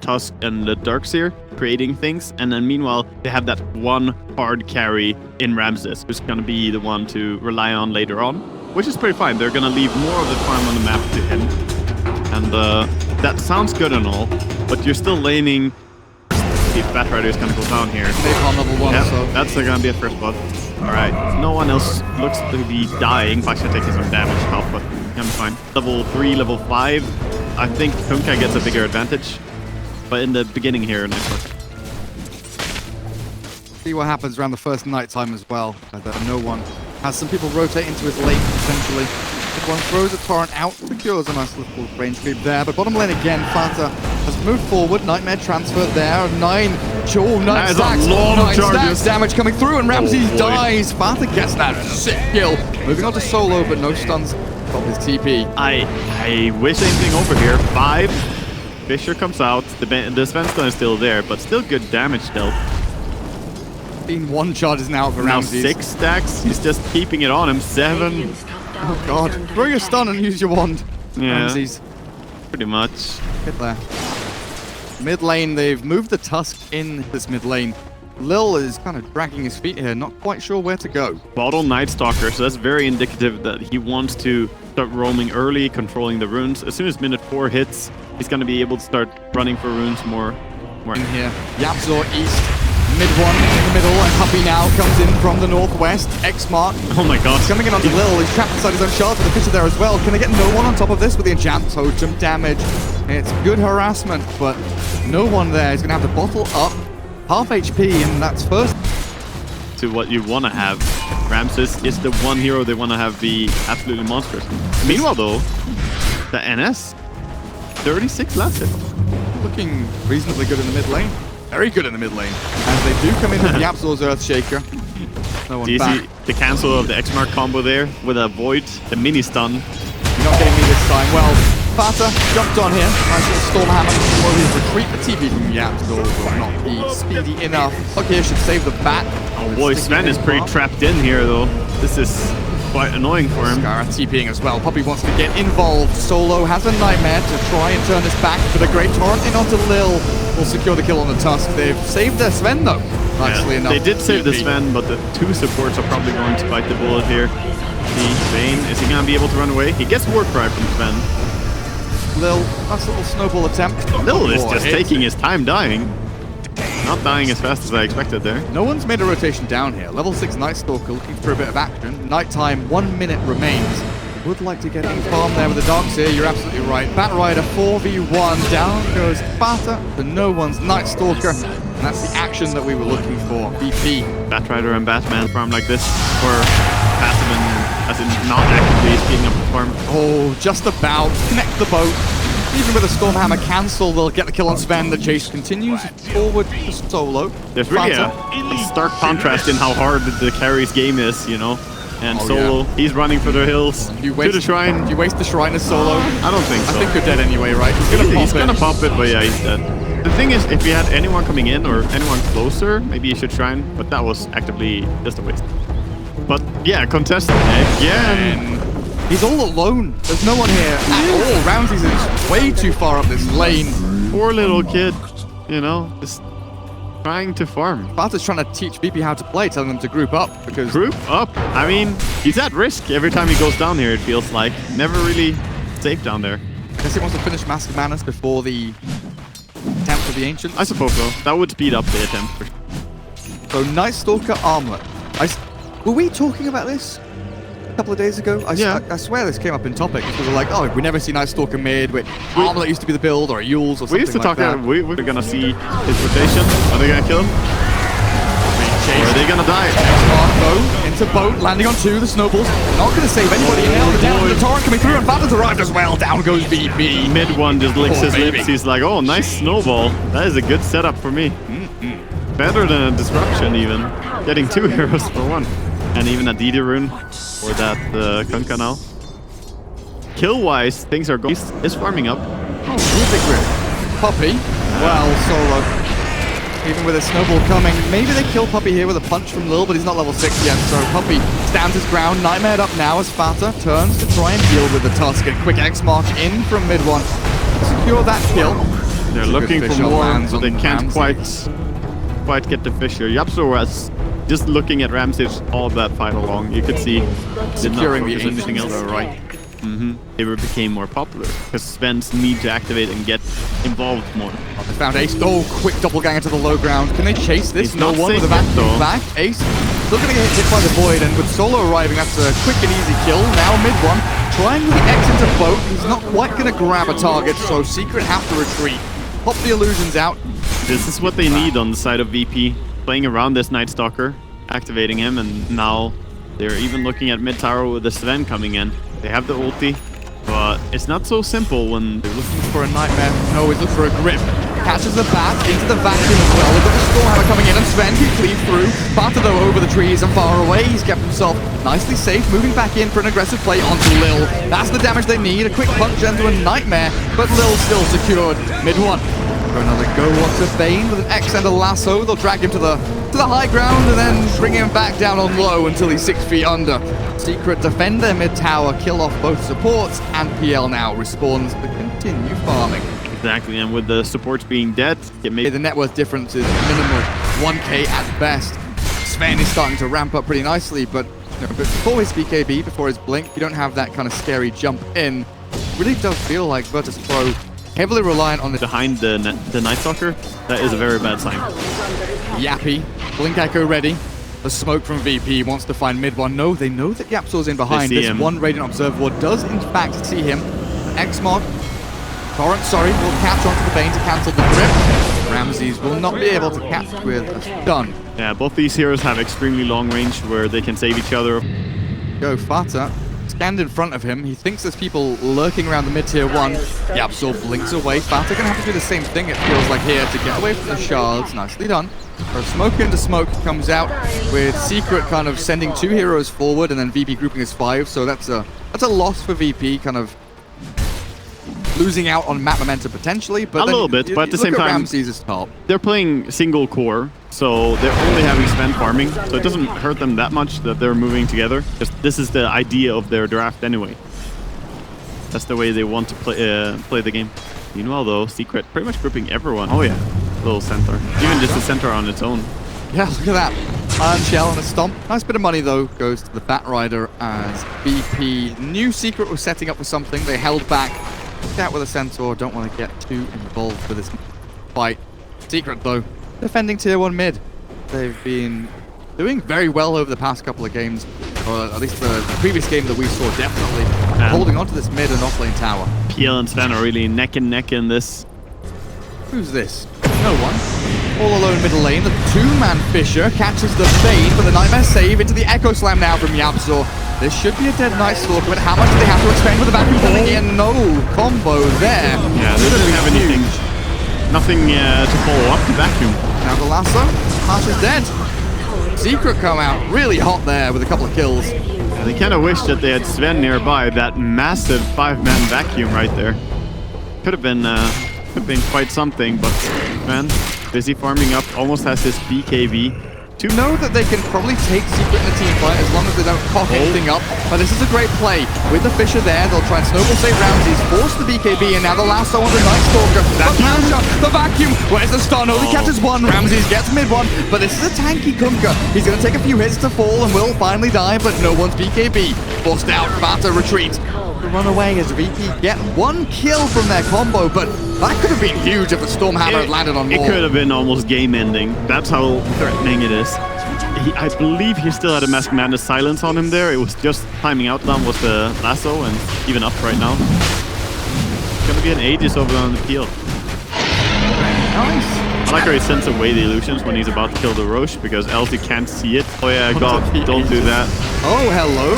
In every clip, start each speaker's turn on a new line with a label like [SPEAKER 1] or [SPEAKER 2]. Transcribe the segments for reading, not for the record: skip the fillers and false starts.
[SPEAKER 1] Tusk and the Darkseer creating things, and then meanwhile they have that one hard carry in Ramses, who's gonna be the one to rely on later on, which is pretty fine. They're gonna leave more of the farm on the map to him, and that sounds good and all, but you're still laning. The Bat Rider is gonna go down here.
[SPEAKER 2] On level 1,
[SPEAKER 1] yep,
[SPEAKER 2] so
[SPEAKER 1] that's gonna be a first blood. Alright, no one else looks to be dying. Actually taking some damage now, but I'm fine. Level 3, level 5. I think Kunkka gets a bigger advantage. But in the beginning here, nice work.
[SPEAKER 2] See what happens around the first night time as well. No one has some people rotate into his lane, essentially. One throws a torrent out, secures a nice little range creep there. But bottom lane again, Fanta has moved forward. Nightmare transfer there. 9 stacks. 9 stacks. Damage coming through, and Ramses dies. Fanta gets that sick kill. Moving on to solo, but no stuns from his TP.
[SPEAKER 1] I wish anything over here. 5. Fisher comes out. The Sven stun is still there, but still good damage still.
[SPEAKER 2] 1 charge is now for Ramses.
[SPEAKER 1] Now 6 stacks. He's just keeping it on him. 7.
[SPEAKER 2] Oh god. Throw your stun and use your wand.
[SPEAKER 1] Yeah.
[SPEAKER 2] Ramses.
[SPEAKER 1] Pretty much.
[SPEAKER 2] Get there. Mid lane, they've moved the Tusk in this mid lane. Lil is kind of dragging his feet here, not quite sure where to go.
[SPEAKER 1] Bottle Night Stalker, so that's very indicative that he wants to start roaming early, controlling the runes. As soon as minute 4 hits, he's going to be able to start running for runes more.
[SPEAKER 2] In here. Yapzor east. Mid 1 in the middle, and Puppy now comes in from the northwest. X-Mark.
[SPEAKER 1] Oh my god.
[SPEAKER 2] Coming in onto Lil. He's trapped inside his own shard with the Fisher there as well. Can they get no one on top of this with the enchant totem damage? It's good harassment, but no one there. He's going to have to bottle up half HP, and that's first.
[SPEAKER 1] To what you want to have. Ramses is the one hero they want to have be absolutely monstrous. Meanwhile though, the NS, 36 last hit.
[SPEAKER 2] Looking reasonably good in the mid lane. Very good in the mid lane. As they do come in with the Yapzor's Earthshaker. No one
[SPEAKER 1] do you
[SPEAKER 2] back.
[SPEAKER 1] see the cancel of the X-Mark combo there with a Void, the mini stun?
[SPEAKER 2] You're not getting me this time. Well, Fata jumped on here. Nice little Storm Hammer. Or his retreat for TP from Yapzor will not be speedy enough. Okay, here should save the bat.
[SPEAKER 1] Oh boy, Sven is pretty trapped in here though. This is quite annoying for him.
[SPEAKER 2] Skara TPing as well. Puppy wants to get involved. Solo has a Nightmare to try and turn this back for the Great Torrent in onto Lil. Will secure the kill on the Tusk. They've saved their Sven though, nicely enough.
[SPEAKER 1] They did save the Sven, but the 2 supports are probably going to bite the bullet here. See, Vayne, is he going to be able to run away? He gets Warcry from Sven.
[SPEAKER 2] Lil, nice little snowball attempt.
[SPEAKER 1] Lil is just taking his time dying. Not dying as fast as I expected there.
[SPEAKER 2] No one's made a rotation down here. Level 6 Night Stalker looking for a bit of action. Nighttime, 1 minute remains. Would like to get in farm there with the Darkseer. You're absolutely right. Bat Rider 4v1. Down goes Fata to no one's Night Stalker. And that's the action that we were looking for. BP.
[SPEAKER 1] Bat Rider and Batman farm like this. Or Batman, as in not actively speeding up the farm.
[SPEAKER 2] Oh, just about. Connect the boat. Even with a Stormhammer cancel, they'll get the kill on Sven. The chase continues forward to Solo.
[SPEAKER 1] There's really a stark contrast in how hard the carry's game is, you know. And Solo, he's running for the hills to the shrine.
[SPEAKER 2] Do you waste the shrine as Solo?
[SPEAKER 1] I don't think so.
[SPEAKER 2] I think you're dead anyway, right?
[SPEAKER 1] He's gonna pop it, but yeah, he's dead. The thing is, if you had anyone coming in or anyone closer, maybe you should shrine, but that was actively just a waste. But yeah, contested again.
[SPEAKER 2] He's all alone. There's no one here at all. Ramses is way too far up this lane.
[SPEAKER 1] Poor little kid, you know, just trying to farm.
[SPEAKER 2] Barta's trying to teach BP how to play, telling them to group up because...
[SPEAKER 1] Group up? I mean, he's at risk every time he goes down here, it feels like. Never really safe down there.
[SPEAKER 2] I guess he wants to finish Mask of Madness before the attempt of the Ancients.
[SPEAKER 1] I suppose so. That would speed up the attempt.
[SPEAKER 2] So, Night Stalker Armlet. Were we talking about this a couple of days ago? I swear this came up in topic. Because we were like, oh, we never see Night Stalker mid. Armlet used to be the build, or Yules, or something
[SPEAKER 1] we used to
[SPEAKER 2] like that.
[SPEAKER 1] We're going to see his rotation. Are they going to kill him? Or are they going to die?
[SPEAKER 2] X-Mark though, into boat, landing on 2, the snowballs. Not going to save anybody. Now the down, the torrent coming through, and Fata's arrived as well. Down goes BP.
[SPEAKER 1] Mid one just licks his lips. He's like, oh, nice snowball. That is a good setup for me. Better than a disruption even. Getting 2 heroes for 1. And even a DD rune for that Kunkka now. Kill-wise, things are going. Is farming up.
[SPEAKER 2] Music grip. Puppy. Well, Solo. Even with a snowball coming, maybe they kill Puppy here with a punch from Lil, but he's not level 6 yet, so Puppy stands his ground. Nightmare up now as Fata turns to try and deal with the Tusk. A quick X-Mark in from mid 1. Secure that kill.
[SPEAKER 1] They're looking for more, but they can't quite get the fish here. Yapso was just looking at Ramses all that fight along. You could see
[SPEAKER 2] securing the
[SPEAKER 1] anything else.
[SPEAKER 2] Right.
[SPEAKER 1] They became more popular because Svens need to activate and get involved more.
[SPEAKER 2] They found Ace. Oh, quick doppelganger to the low ground. Can they chase this?
[SPEAKER 1] He's
[SPEAKER 2] No
[SPEAKER 1] not
[SPEAKER 2] one with a
[SPEAKER 1] safe
[SPEAKER 2] vacuum
[SPEAKER 1] though.
[SPEAKER 2] back. Ace still going to get hit by the void, and with Solo arriving, that's a quick and easy kill. Now mid one, trying with the X into boat. He's not quite going to grab a target, so Secret have to retreat. Pop the illusions out.
[SPEAKER 1] This is what they need on the side of VP. Playing around this Night Stalker, activating him, and now they're even looking at mid tower with the Sven coming in. They have the ulti, but it's not so simple when
[SPEAKER 2] they're looking for a nightmare. No, he's looking for a grip. Catches the bat into the vacuum as well. They've got the Stormhammer coming in, and Sven can cleave through. Barter, though, over the trees and far away. He's kept himself nicely safe, moving back in for an aggressive play onto Lil. That's the damage they need. A quick punch into a nightmare, but Lil still secured. Mid one. For another go onto Bane with an X and a lasso. They'll drag him to the high ground and then bring him back down on low until he's 6 feet under. Secret defend their mid tower, kill off both supports, and PL now respawns to continue farming.
[SPEAKER 1] Exactly, and with the supports being dead, it may
[SPEAKER 2] the net worth difference is minimal, 1k at best. Sven is starting to ramp up pretty nicely, but before his BKB, before his blink, you don't have that kind of scary jump in. Really does feel like Virtus Pro heavily reliant on the
[SPEAKER 1] behind the Night Stalker. That is a very bad sign.
[SPEAKER 2] Yappy, Blink Echo ready. The smoke from VP wants to find mid one. No, they know that Yapso's in behind. This one Radiant Observer does in fact see him. X-Mod, Torrent, sorry, will catch onto the Bane to cancel the grip. Ramses will not be able to catch with a stun.
[SPEAKER 1] Yeah, both these heroes have extremely long range where they can save each other.
[SPEAKER 2] Go Fata. Scanned in front of him. He thinks there's people lurking around the mid-tier one. Yapso blinks away. Fata gonna have to do the same thing, it feels like, here to get away from the shards. Nicely done. So smoke into smoke comes out with Secret kind of sending 2 heroes forward and then VP grouping as 5. So that's a loss for VP, kind of losing out on map momentum potentially. But
[SPEAKER 1] a little bit, but at the same time,
[SPEAKER 2] Ramses is top.
[SPEAKER 1] They're playing single core, so they're only having Sven farming, so it doesn't hurt them that much that they're moving together. Just this is the idea of their draft anyway. That's the way they want to play the game. Meanwhile, though, Secret pretty much grouping everyone. Oh yeah, little centaur. Even just a centaur on its own.
[SPEAKER 2] Yeah, look at that. Iron Shell and a stomp. Nice bit of money, though, goes to the Bat Rider as VP knew Secret was setting up for something. They held back. Out with a centaur. Don't want to get too involved with this fight. Secret, though, defending tier 1 mid. They've been doing very well over the past couple of games, or at least the previous game that we saw, definitely holding on to this mid and off lane tower.
[SPEAKER 1] PL and Sven are really neck and neck in this.
[SPEAKER 2] Who's this? No one. All alone middle lane. The 2-man Fisher catches the Bane for the Nightmare save into the Echo Slam now from Yapso. This should be a dead Night Stalker, but how much do they have to expend with the vacuum coming in? No combo there.
[SPEAKER 1] Yeah, they don't have anything. Nothing to follow up the vacuum.
[SPEAKER 2] Now the lasso. Marsh is dead. Secret come out really hot there with a couple of kills.
[SPEAKER 1] Yeah, they kind of wish that they had Sven nearby. That massive 5-man vacuum right there. Could have been quite something, but Sven busy farming up, almost has his BKB.
[SPEAKER 2] To know that they can probably take Secret in a team fight as long as they don't cock anything up. But this is a great play. With the Fisher there, they'll try and snowball save Ramses, force the BKB, and now the lasso on the Night Stalker. The vacuum, where's the stun? Only catches one. Ramses gets mid one, but this is a tanky Kunkka. He's going to take a few hits to fall and will finally die, but no one's BKB. Forced out, Bata retreat. Run away as VP get 1 kill from their combo, but that could have been huge if the Stormhammer had landed on more.
[SPEAKER 1] It could have been almost game ending. That's how threatening it is. I believe he still had a Mask Madness silence on him there. It was just timing out down with the lasso and even up right now. It's gonna be an Aegis over on the peel.
[SPEAKER 2] Nice.
[SPEAKER 1] I like how he sends away the illusions when he's about to kill the Roche because else he can't see it. Oh yeah, God, don't do that.
[SPEAKER 2] Oh, hello.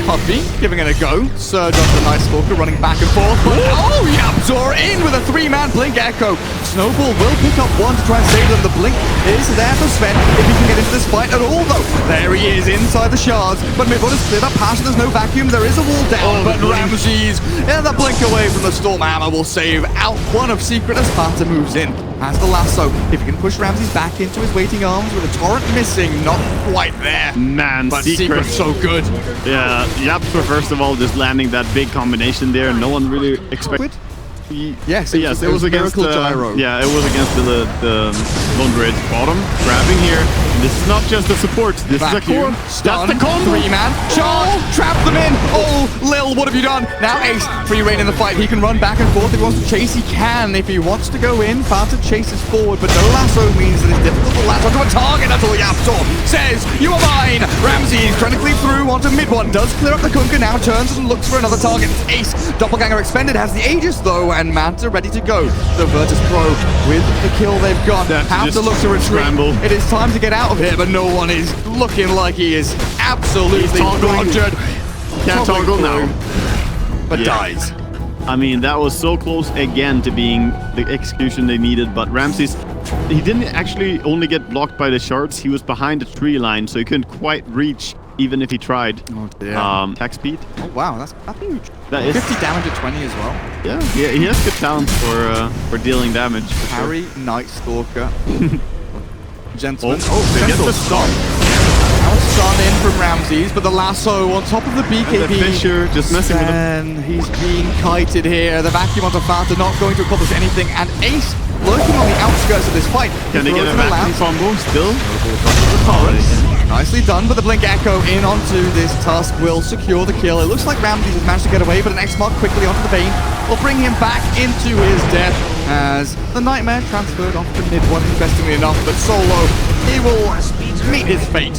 [SPEAKER 2] Puppy giving it a go. Surge onto the Night Stalker, running back and forth. But oh, Yapzor in with a 3-man Blink Echo. Snowball will pick up one to try and save them. The Blink is there for Sven if he can get into this fight at all, though. There he is inside the shards. But Midwood is cleared up past. There's no vacuum. There is a wall down. But Ramses, and the Blink away from the Stormhammer will save out one of Secret as Sparta moves in. Has the lasso. If he can push Ramses back into his waiting arms with a torrent missing, not quite there.
[SPEAKER 1] Man,
[SPEAKER 2] but
[SPEAKER 1] Secret's
[SPEAKER 2] so good.
[SPEAKER 1] Yeah, Yapso first of all just landing that big combination there. No one really expected.
[SPEAKER 2] Yes,
[SPEAKER 1] Yes, it was against
[SPEAKER 2] Miracle Gyro.
[SPEAKER 1] Yeah, it was against the Lone Bridge bottom, grabbing here. And this is not just a support, this is a core. That's the combo!
[SPEAKER 2] 3-man, charge, trap them in! Oh, Lil, what have you done? Now Ace, free reign in the fight. He can run back and forth. If he wants to chase, he can. If he wants to go in, Fanta chases forward, but no lasso means that it's difficult to latch onto a target. That's all Yapstor says, you are mine! Ramsey trying to cleave through onto mid one, does clear up the Kunkka, now turns and looks for another target. Ace, Doppelganger expended, has the Aegis though, and Manta ready to go. So Virtus Pro, with the kill they've got, have to look to retreat.
[SPEAKER 1] Scramble.
[SPEAKER 2] It is time to get out of here, but no one is looking like he is absolutely rogered.
[SPEAKER 1] Can't toggle now.
[SPEAKER 2] But dies.
[SPEAKER 1] I mean, that was so close again to being the execution they needed, but Ramses, he didn't actually only get blocked by the shards, he was behind the tree line, so he couldn't quite reach even if he tried.
[SPEAKER 2] Oh dear.
[SPEAKER 1] Attack speed.
[SPEAKER 2] Oh wow, that's huge.
[SPEAKER 1] That is
[SPEAKER 2] 50 damage at 20 as well.
[SPEAKER 1] Yeah, he has good talent for dealing damage.
[SPEAKER 2] Harry,
[SPEAKER 1] sure.
[SPEAKER 2] Night Stalker. Gentleman.
[SPEAKER 1] They get the stop.
[SPEAKER 2] Now a stun in from Ramses, but the lasso on top of the BKB.
[SPEAKER 1] And the Fisher just messing with him.
[SPEAKER 2] And he's being kited here. The vacuum onto Fanta not going to accomplish anything. And Ace lurking on the outskirts of this fight.
[SPEAKER 1] Can they get a vacuum combo still?
[SPEAKER 2] Nicely done, but the Blink Echo in onto this Tusk will secure the kill. It looks like Ramses has managed to get away, but an X-Mark quickly onto the Bane will bring him back into his death as the Nightmare transferred off to mid one, interestingly enough, but Solo, he will meet his fate.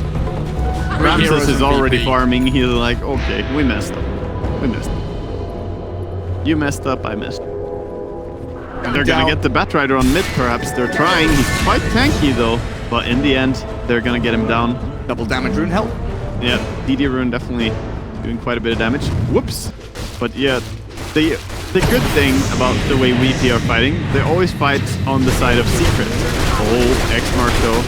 [SPEAKER 1] Ramses is already farming. He's like, okay, we messed up. We messed up. You messed up, I messed up. And they're gonna get the Batrider on mid, perhaps. They're trying. He's quite tanky, though. But in the end, they're gonna get him down.
[SPEAKER 2] Double damage rune help.
[SPEAKER 1] Yeah, DD rune definitely doing quite a bit of damage. Whoops. But yeah, the good thing about the way VP are fighting, they always fight on the side of secret. Oh, X-Mark though.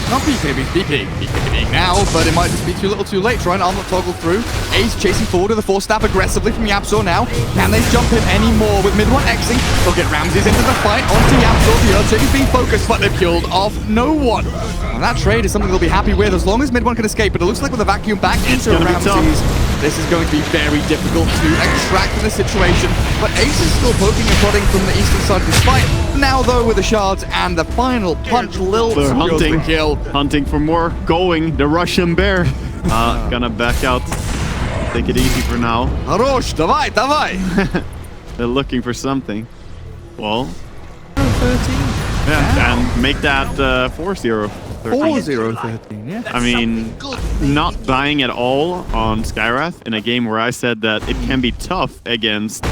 [SPEAKER 2] Not BKB now, but it might just be too little too late. Trying to armlet toggle through. Ace chasing forward with a 4-stab aggressively from Yapsor now. Can they jump him anymore with mid one Xing? They'll get Ramses into the fight onto Yapsor. The Earthshake is being focused, but they've killed off no one. And that trade is something they'll be happy with as long as mid one can escape. But it looks like with a vacuum back into Ramses, this is going to be very difficult to extract in this situation. But Ace is still poking and prodding from the eastern side of this fight. Now though with the shards and the final punch, Lil secures the kill.
[SPEAKER 1] Hunting for more. Going the Russian bear. Gonna back out. Take it easy for now.
[SPEAKER 2] Harosh, davai, davai.
[SPEAKER 1] They're looking for something. Well,
[SPEAKER 2] 13.
[SPEAKER 1] yeah, and make that 4-0.
[SPEAKER 2] 4-0-13, yeah.
[SPEAKER 1] I mean, not dying at all on Skyrath in a game where I said that it can be tough against,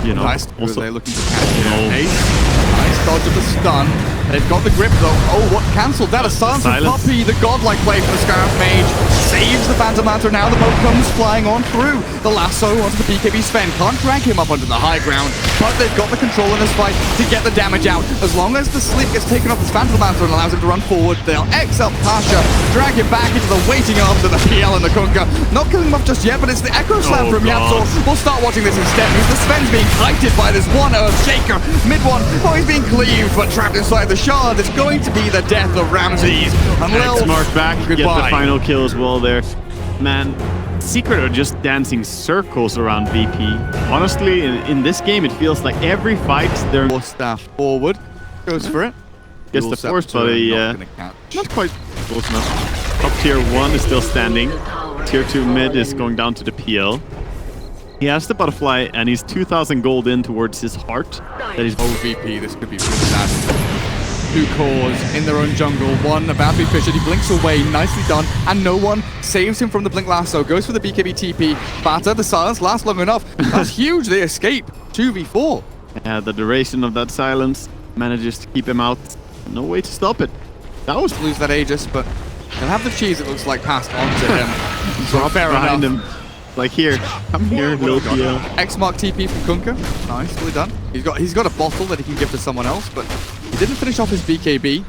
[SPEAKER 1] you know,
[SPEAKER 2] Nice.
[SPEAKER 1] also
[SPEAKER 2] They're looking to catch Ace. Nice dodge of the stun. They've got the grip though. Oh, what cancelled that? A silence of Puppy, the godlike play from the Scarab Mage. Saves the Phantom Lantern. Now the boat comes flying on through. The lasso onto the BKB Sven. Can't drag him up onto the high ground, but they've got the control in this fight to get the damage out. As long as the sleep gets taken off this Phantom Lantern and allows him to run forward, they'll X up Pasha, drag him back into the waiting arms of the PL and the Kunkka. Not killing him off just yet, but it's the Echo Slam from Yapsor. We'll start watching this instead because the Sven's being kited by this one Earthshaker. Mid one, oh, he's being cleaved, but trapped inside the shard. It's going to be the death of Ramses. And Lil,
[SPEAKER 1] X-Mark back,
[SPEAKER 2] goodbye.
[SPEAKER 1] get the final kill as well there. Man, Secret are just dancing circles around VP. Honestly, in this game, it feels like every fight they're...
[SPEAKER 2] Staff forward, goes for it.
[SPEAKER 1] Gets the force, but not quite close enough. Top tier 1 is still standing. Tier 2 mid is going down to the PL. He has the butterfly, and he's 2,000 gold in towards his heart. That is
[SPEAKER 2] OVP, this could be really bad. 2 cores in their own jungle. One about to be fished. He blinks away. Nicely done. And no one saves him from the blink lasso. Goes for the BKB TP. Batter, the silence lasts long enough. That's huge. They escape. 2v4.
[SPEAKER 1] Yeah, the duration of that silence manages to keep him out. No way to stop it. That was...
[SPEAKER 2] Lose that Aegis, but they'll have the cheese, it looks like, passed on to him. So fair
[SPEAKER 1] behind
[SPEAKER 2] enough.
[SPEAKER 1] him. Like, here. Come here, little PL.
[SPEAKER 2] X-Mark TP from Kunkka. Nicely done. He's got a bottle that he can give to someone else, but he didn't finish off his BKB.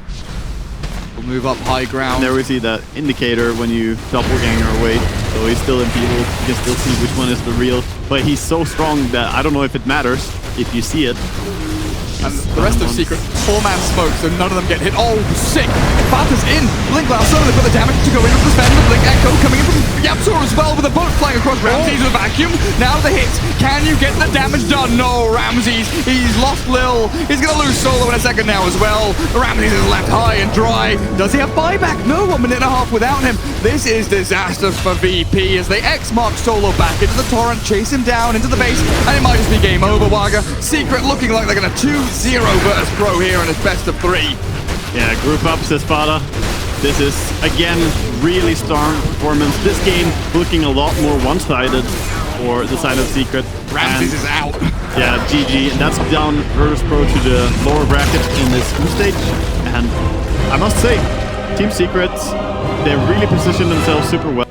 [SPEAKER 2] We'll move up high ground.
[SPEAKER 1] There we see that indicator when you doppelganger away. So he's still in people. You can still see which one is the real. But he's so strong that I don't know if it matters if you see it.
[SPEAKER 2] And the rest of Secret, 4-man smoke, so none of them get hit. Oh, sick! Father's in! Blink Blast, suddenly put the damage to go in with the spend. The Blink Echo coming in from Yapzor as well, with a bullet flying across Ramses with Vacuum. Now the hits. Can you get the damage done? No, Ramses. He's lost Lil. He's going to lose Solo in a second now as well. Ramses is left high and dry. Does he have buyback? No, 1 minute and a half without him. This is disaster for VP as they X-mark Solo back into the Torrent, chase him down into the base, and it might just be game over, Waga. Secret looking like they're going to 2-0 Virtus Pro here in its best of 3.
[SPEAKER 1] Yeah, group up, says Spada. This is, again, really strong performance. This game looking a lot more one-sided for the side of Secret.
[SPEAKER 2] Ramses is out.
[SPEAKER 1] Yeah, GG. And that's down Virtus Pro to the lower bracket in this group stage. And I must say, Team Secret, they really positioned themselves super well.